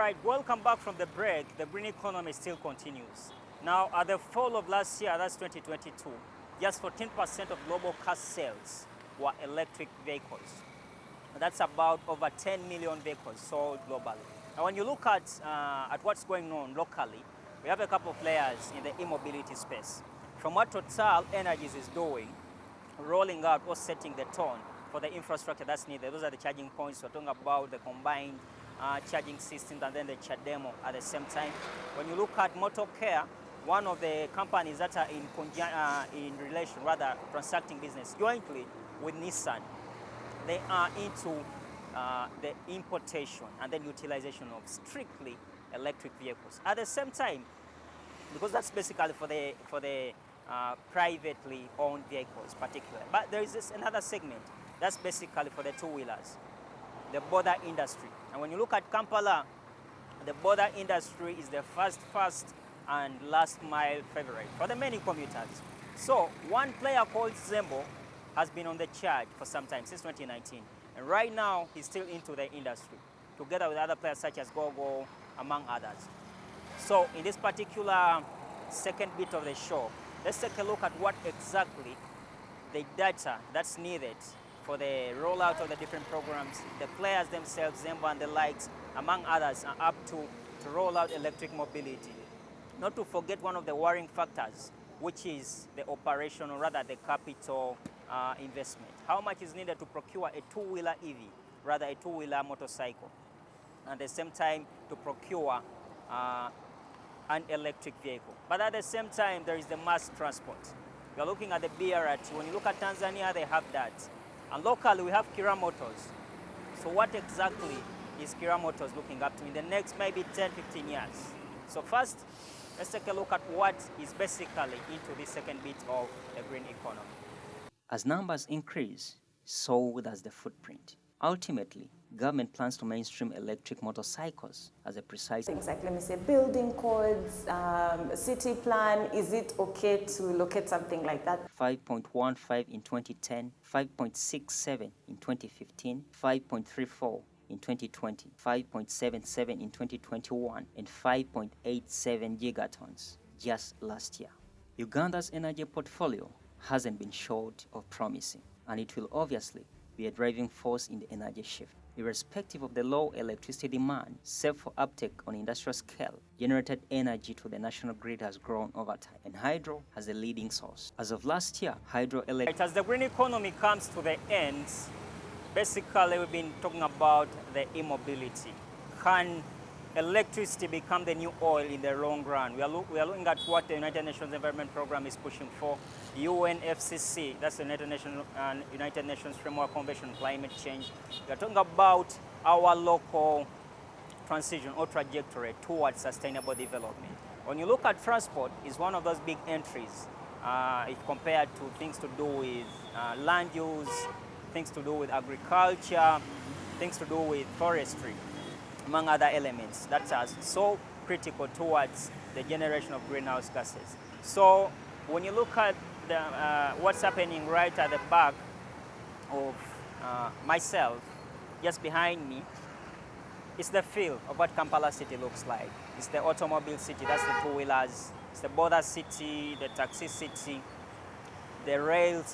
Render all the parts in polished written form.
right, welcome back from the break. The green economy still continues. Now, at the fall of last year, that's 2022, just 14% of global car sales were electric vehicles. That's about over 10 million vehicles sold globally. Now, when you look at what's going on locally, we have a couple of players in the e-mobility space. From what Total Energies is doing, rolling out or setting the tone for the infrastructure that's needed. Those are the charging points. We're talking about the combined charging systems and then the Chademo at the same time. When you look at Motorcare, one of the companies that are transacting business jointly with Nissan, they are into the importation and then utilization of strictly electric vehicles. At the same time, because that's basically for the privately owned vehicles particularly. But there is another segment that's basically for the two-wheelers, the border industry. And when you look at Kampala, the border industry is the first and last mile favorite for the many commuters. So one player called Zembo has been on the charge for some time, since 2019. And right now, he's still into the industry, together with other players such as Gogo, among others. So in this particular second bit of the show, let's take a look at what exactly the data that's needed for the rollout of the different programs, the players themselves, Zembo and the likes, among others, are up to roll out electric mobility. Not to forget one of the worrying factors, which is the operation, or rather the capital investment. How much is needed to procure a two-wheeler EV, rather a two-wheeler motorcycle, and at the same time to procure an electric vehicle. But at the same time, there is the mass transport. You're looking at the BRT. When you look at Tanzania, they have that. And locally, we have Kira Motors. So what exactly is Kira Motors looking up to in the next maybe 10, 15 years? So first, let's take a look at what is basically into this second bit of the green economy. As numbers increase, so does the footprint. Ultimately, government plans to mainstream electric motorcycles as a precise things like, let me say, building codes, city plan. Is it okay to locate something like that? 5.15 in 2010, 5.67 in 2015, 5.34 in 2020, 5.77 in 2021, and 5.87 gigatons just last year. Uganda's energy portfolio hasn't been short of promising, and it will obviously be a driving force in the energy shift. Irrespective of the low electricity demand, save for uptake on industrial scale, generated energy to the national grid has grown over time, and hydro has a leading source. As of last year, hydroelectric... As the green economy comes to the end, basically we've been talking about the e-mobility. Can electricity become the new oil in the long run? We are looking at what the United Nations Environment Programme is pushing for. UNFCCC, that's the United Nations Framework Convention on Climate Change. We are talking about our local transition or trajectory towards sustainable development. When you look at transport, it's one of those big entries if compared to things to do with land use, things to do with agriculture, things to do with forestry, among other elements that are so critical towards the generation of greenhouse gases. So when you look at what's happening right at the back of myself, just behind me, it's the feel of what Kampala City looks like. It's the automobile city, that's the two-wheelers. It's the border city, the taxi city, the rail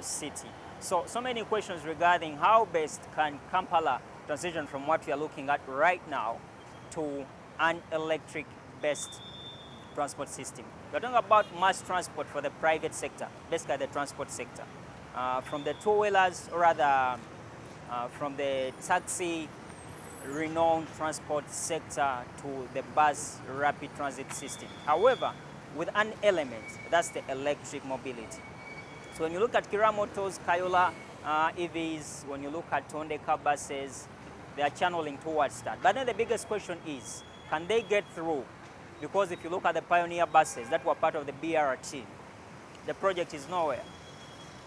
city. So many questions regarding how best can Kampala transition from what we are looking at right now to an electric-based transport system. We're talking about mass transport for the private sector, basically the transport sector. From the two-wheelers, or rather from the taxi renowned transport sector to the bus rapid transit system. However, with an element, that's the electric mobility. So when you look at Kira Motors, Kayola EVs, when you look at Tondeka buses, they are channeling towards that. But then the biggest question is, can they get through? Because if you look at the Pioneer buses that were part of the BRT, the project is nowhere.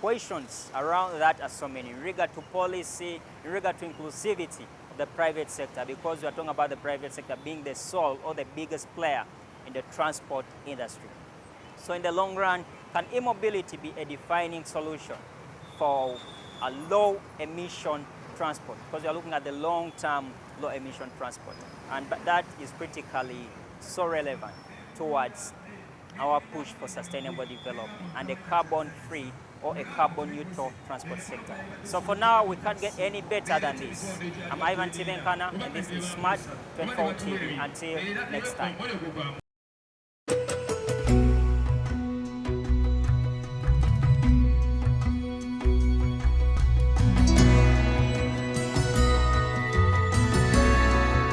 Questions around that are so many in regard to policy, in regard to inclusivity of the private sector, because we are talking about the private sector being the sole or the biggest player in the transport industry. So in the long run, can e-mobility be a defining solution for a low emission transport, because we are looking at the long-term low-emission transport. And that is critically so relevant towards our push for sustainable development and a carbon-free or a carbon-neutral transport sector. So for now, we can't get any better than this. I'm Ivan Tivenkana, and this is Smart 24 TV. Until next time.